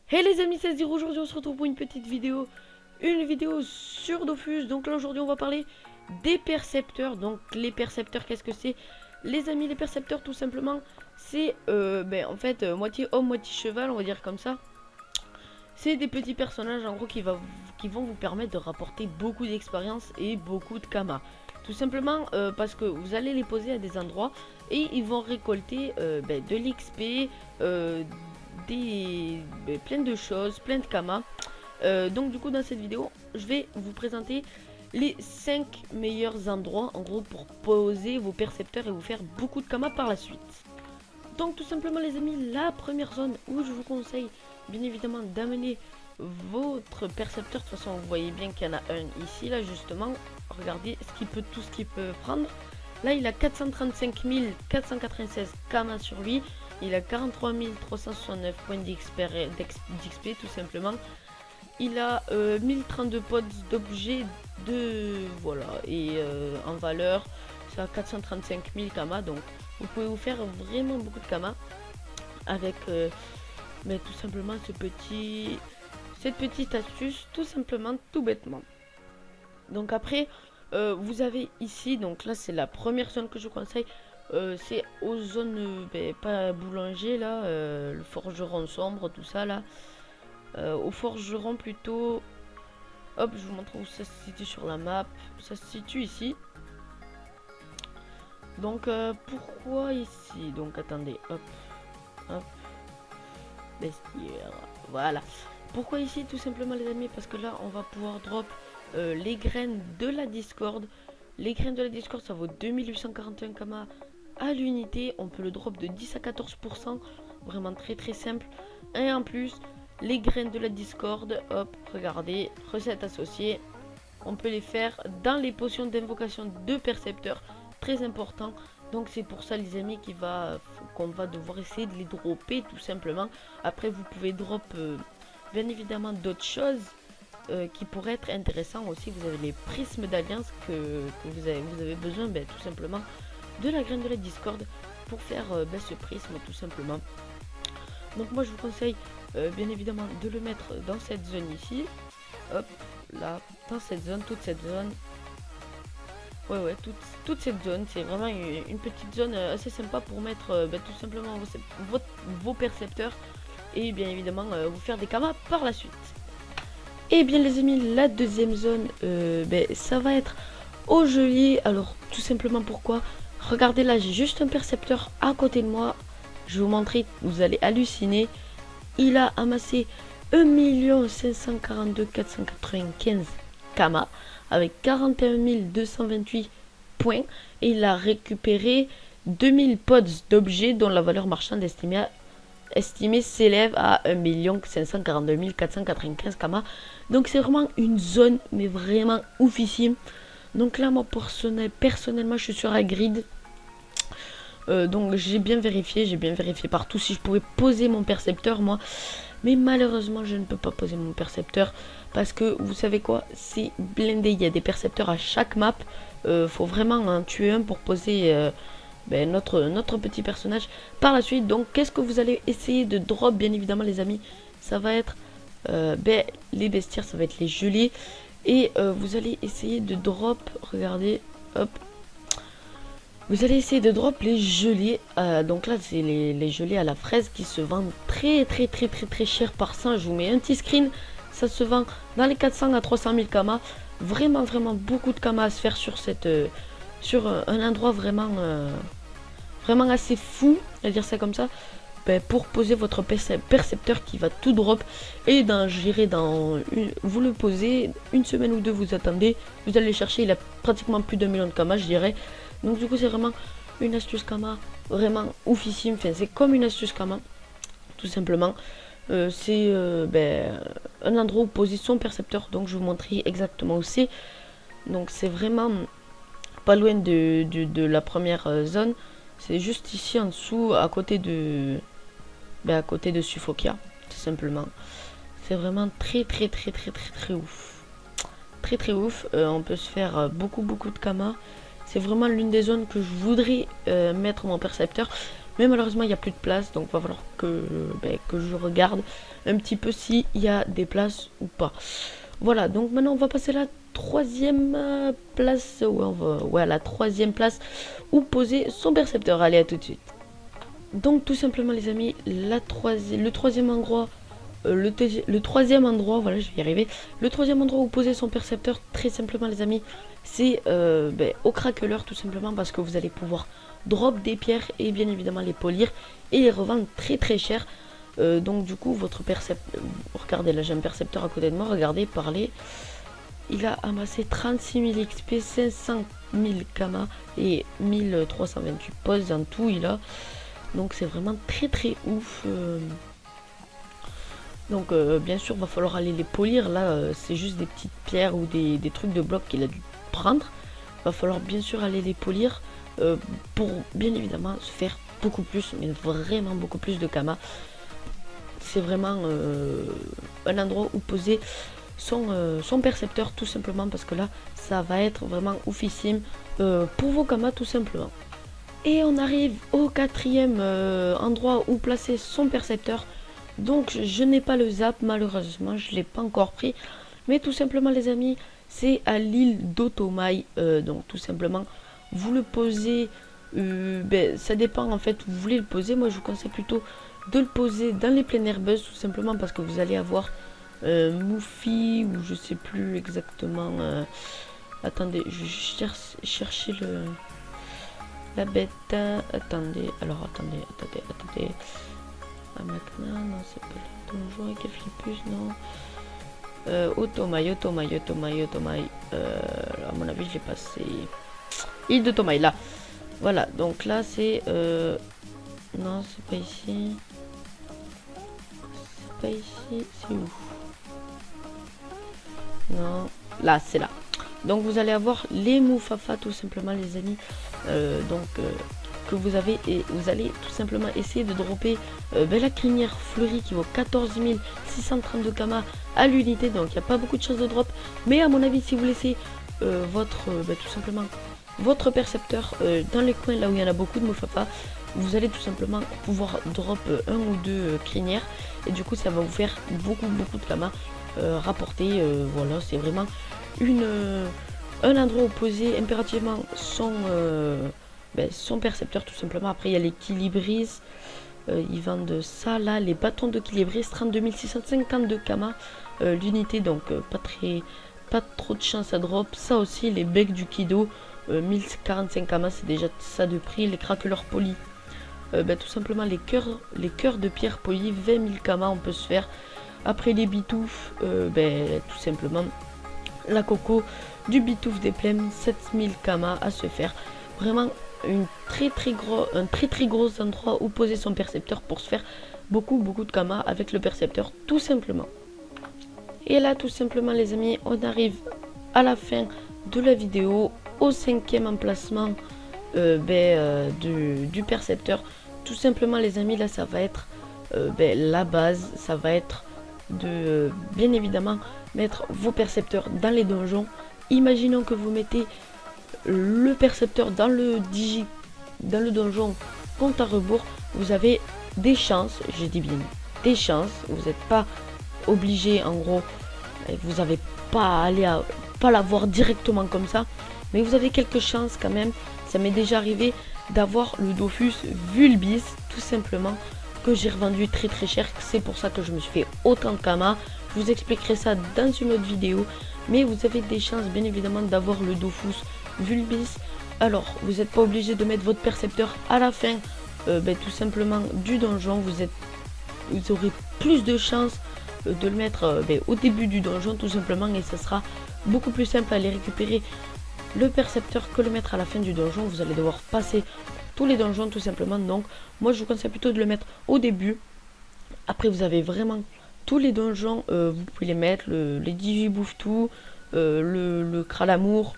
Hey les amis, c'est Zero. Aujourd'hui on se retrouve pour une petite vidéo. Une vidéo sur Dofus. Donc là aujourd'hui on va parler des percepteurs. Donc les percepteurs, qu'est-ce que c'est? Les amis, les percepteurs tout simplement, c'est en fait moitié homme, moitié cheval, on va dire comme ça. C'est des petits personnages en gros qui vont vous permettre de rapporter beaucoup d'expérience et beaucoup de kama. Tout simplement parce que vous allez les poser à des endroits et ils vont récolter de l'XP, plein de choses, plein de kama. Donc du coup dans cette vidéo, je vais vous présenter les 5 meilleurs endroits en gros pour poser vos percepteurs et vous faire beaucoup de kama par la suite. Donc tout simplement les amis, la première zone où je vous conseille bien évidemment d'amener votre percepteur. De toute façon vous voyez bien qu'il y en a un ici là justement. Regardez tout ce qu'il peut prendre. Là il a 435 496 kama sur lui. Il a 43 369 points d'XP tout simplement. Il a 1032 pods d'objets de... Voilà. Et en valeur, ça a 435 000 kama. Donc vous pouvez vous faire vraiment beaucoup de kama. Avec tout simplement cette petite astuce. Tout simplement, tout bêtement. Donc après, vous avez ici, donc là c'est la première zone que je conseille. C'est aux zones, pas boulanger là, le forgeron sombre, tout ça là. Au forgeron plutôt. Hop, je vous montre où ça se situe sur la map. Ça se situe ici. Donc pourquoi ici? Donc attendez, hop, hop, bestiaire. Voilà. Pourquoi ici? Tout simplement les amis, parce que là on va pouvoir drop les graines de la Discord. Les graines de la Discord, ça vaut 2841 kama à l'unité. On peut le drop de 10 à 14%. Vraiment très très simple. Et en plus, les graines de la Discord, hop, regardez, recettes associées. On peut les faire dans les potions d'invocation de percepteurs. Très important. Donc c'est pour ça les amis qu'on va devoir essayer de les dropper tout simplement. Après vous pouvez drop bien évidemment d'autres choses qui pourraient être intéressants aussi. Vous avez les prismes d'alliance que vous avez besoin tout simplement de la graine de la Discord pour faire ce prisme tout simplement. Donc moi je vous conseille bien évidemment de le mettre dans cette zone ici. Hop, là, dans cette zone, toute cette zone. Ouais, toute cette zone, c'est vraiment une petite zone assez sympa pour mettre tout simplement vos percepteurs et bien évidemment vous faire des kamas par la suite. Et bien les amis, la deuxième zone, ça va être au geôlier. Alors tout simplement pourquoi? Regardez là, j'ai juste un percepteur à côté de moi. Je vais vous montrer, vous allez halluciner. Il a amassé 1 542 495 kama avec 41 228 points et il a récupéré 2000 pods d'objets dont la valeur marchande estimée s'élève à 1 542 495 kama. Donc c'est vraiment une zone mais vraiment oufissime. Donc là moi personnellement je suis sur la grid. Donc j'ai bien vérifié partout si je pouvais poser mon percepteur moi. Mais malheureusement je ne peux pas poser mon percepteur parce que vous savez quoi, c'est blindé, il y a des percepteurs à chaque map. Faut vraiment en tuer un pour poser notre petit personnage par la suite. Donc qu'est-ce que vous allez essayer de drop bien évidemment les amis? Ça va être les bestiaires, ça va être les gelés. Et vous allez essayer de drop, regardez, hop. Vous allez essayer de drop les gelés. Donc là, c'est les gelés à la fraise qui se vendent très cher par 100. Je vous mets un petit screen. Ça se vend dans les 400 à 300 000 kama. Vraiment beaucoup de kama à se faire sur un endroit vraiment assez fou, à dire ça comme ça. Pour poser votre percepteur qui va tout drop. Et vous le posez, une semaine ou deux, vous attendez. Vous allez le chercher, il a pratiquement plus d'1 million de kama, je dirais. Donc du coup c'est vraiment une astuce kama vraiment oufissime, enfin c'est comme une astuce kama tout simplement. C'est un endroit où poser son percepteur, donc je vais vous montrer exactement où c'est. Donc c'est vraiment pas loin de la première zone, c'est juste ici en dessous à côté de Suffokia tout simplement. C'est vraiment très ouf, très ouf. On peut se faire beaucoup de kama. C'est vraiment l'une des zones que je voudrais mettre mon percepteur. mais malheureusement il n'y a plus de place, donc va falloir que je regarde un petit peu s'il y a des places ou pas. Voilà, donc maintenant on va passer à la troisième place, la troisième place où poser son percepteur. Allez, à tout de suite. Donc tout simplement les amis, le troisième endroit, le troisième endroit, voilà, je vais y arriver. Le troisième endroit où poser son percepteur, très simplement les amis, c'est au craqueleur, tout simplement parce que vous allez pouvoir drop des pierres et bien évidemment les polir et les revendre très très cher. Donc du coup votre percepteur, regardez là j'ai un percepteur à côté de moi, regardez, parlez. Il a amassé 36 000 XP, 500 000 Kama et 1328 poses en tout il a. Donc c'est vraiment très très ouf. Donc bien sûr va falloir aller les polir. Là c'est juste des petites pierres ou des trucs de blocs qu'il a dû prendre. Va falloir bien sûr aller les polir pour bien évidemment se faire beaucoup plus, mais vraiment beaucoup plus de Kama. C'est vraiment un endroit où poser son percepteur tout simplement parce que là ça va être vraiment oufissime pour vos Kama tout simplement. Et on arrive au quatrième endroit où placer son percepteur. Donc je n'ai pas le zap malheureusement, je ne l'ai pas encore pris. Mais tout simplement les amis, c'est à l'île d'Otomai. Donc tout simplement, vous le posez, ça dépend en fait où vous voulez le poser. Moi je vous conseille plutôt de le poser dans les plaines herbeuses tout simplement parce que vous allez avoir Moufi ou je sais plus exactement. Attendez, je chercher la bête. Attendez, alors attendez. Amakna, non c'est pas le donjon, Keflipus, non. Otomai. À mon avis je l'ai passé. Île de Tomai, là. Voilà, donc là c'est non c'est pas ici. C'est pas ici, c'est où? Non, là c'est là. Donc vous allez avoir les Moufafa tout simplement les amis. Que vous avez et vous allez tout simplement essayer de dropper la crinière fleurie qui vaut 14 632 Kama à l'unité. Donc il n'y a pas beaucoup de chances de drop. Mais à mon avis si vous laissez tout simplement votre percepteur dans les coins là où il y en a beaucoup de Moufafa, vous allez tout simplement pouvoir drop un ou deux crinières. Et du coup ça va vous faire beaucoup de Kama rapporter. Voilà, c'est vraiment un endroit où poser impérativement son percepteur tout simplement. Après il y a les Kilibris, ils vendent ça là, les bâtons de Kilibris, 32 652 Kama l'unité, donc pas trop de chance à drop. Ça aussi les becs du Kido, 1045 Kama, c'est déjà ça de prix. Les craqueleurs polis, tout simplement les cœurs de pierre polis, 20 000 Kama on peut se faire. Après les bitoufs, tout simplement la coco du bitouf des plaines, 7000 Kama à se faire. Vraiment un très gros endroit où poser son percepteur pour se faire beaucoup de Kama avec le percepteur tout simplement. Et là tout simplement les amis, on arrive à la fin de la vidéo, au 5e emplacement du percepteur. Tout simplement les amis, là ça va être la base, ça va être de bien évidemment mettre vos percepteurs dans les donjons. Imaginons que vous mettez le percepteur dans le donjon compte à rebours, vous avez des chances, je dis bien des chances, vous n'êtes pas obligé en gros, vous n'avez pas à aller pas l'avoir directement comme ça, mais vous avez quelques chances quand même. Ça m'est déjà arrivé d'avoir le Dofus Vulbis tout simplement, que j'ai revendu très cher. C'est pour ça que je me suis fait autant de Kama. Je vous expliquerai ça dans une autre vidéo, mais vous avez des chances bien évidemment d'avoir le Dofus Vulbis. Alors vous n'êtes pas obligé de mettre votre percepteur à la fin tout simplement du donjon. Vous aurez plus de chances de le mettre au début du donjon tout simplement, et ça sera beaucoup plus simple à aller récupérer le percepteur que le mettre à la fin du donjon. Vous allez devoir passer tous les donjons tout simplement, donc moi je vous conseille plutôt de le mettre au début. Après vous avez vraiment tous les donjons, vous pouvez les mettre, les Digi Bouffe-Tout, le Kralamour,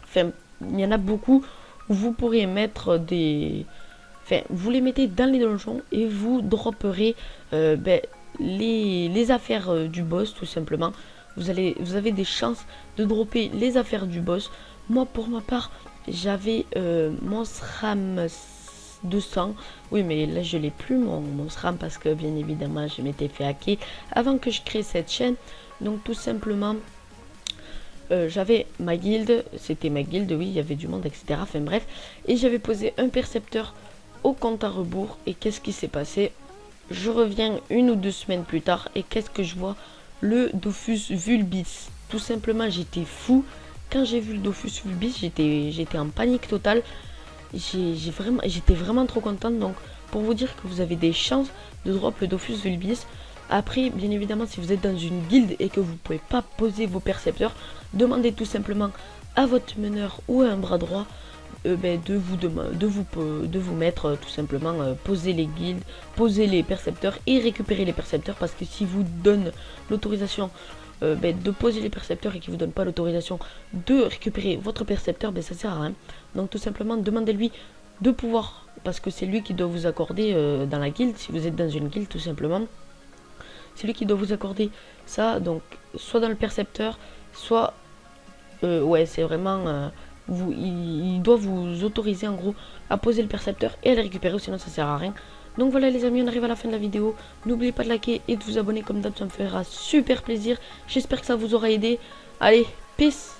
enfin il y en a beaucoup où vous pourrez mettre des... Enfin, vous les mettez dans les donjons et vous dropperez les affaires du boss tout simplement. Vous avez des chances de dropper les affaires du boss. Moi pour ma part j'avais mon SRAM 200. Oui, mais là je l'ai plus mon SRAM parce que bien évidemment je m'étais fait hacker avant que je crée cette chaîne. Donc tout simplement j'avais ma guilde, c'était ma guilde, oui, il y avait du monde, etc. Enfin bref, et j'avais posé un percepteur au compte à rebours. Et qu'est-ce qui s'est passé? Je reviens 1 ou 2 semaines plus tard et qu'est-ce que je vois? Le Dofus Vulpix. Tout simplement, j'étais fou. Quand j'ai vu le Dofus Vulpix, j'étais en panique totale. J'étais vraiment trop contente. Donc, pour vous dire que vous avez des chances de drop le Dofus Vulpix. Après, bien évidemment, si vous êtes dans une guilde et que vous ne pouvez pas poser vos percepteurs, demandez tout simplement à votre meneur ou à un bras droit de vous mettre tout simplement poser les guildes, poser les percepteurs et récupérer les percepteurs, parce que si vous donne l'autorisation de poser les percepteurs et qu'il vous donne pas l'autorisation de récupérer votre percepteur, ça sert à rien. Donc tout simplement demandez-lui de pouvoir, parce que c'est lui qui doit vous accorder dans la guilde, si vous êtes dans une guilde tout simplement, c'est lui qui doit vous accorder ça. Donc soit dans le percepteur, soit ouais, c'est vraiment il doit vous autoriser en gros à poser le percepteur et à le récupérer, sinon ça sert à rien. Donc voilà les amis, on arrive à la fin de la vidéo. N'oubliez pas de liker et de vous abonner comme d'hab, ça me fera super plaisir. J'espère que ça vous aura aidé. Allez, peace.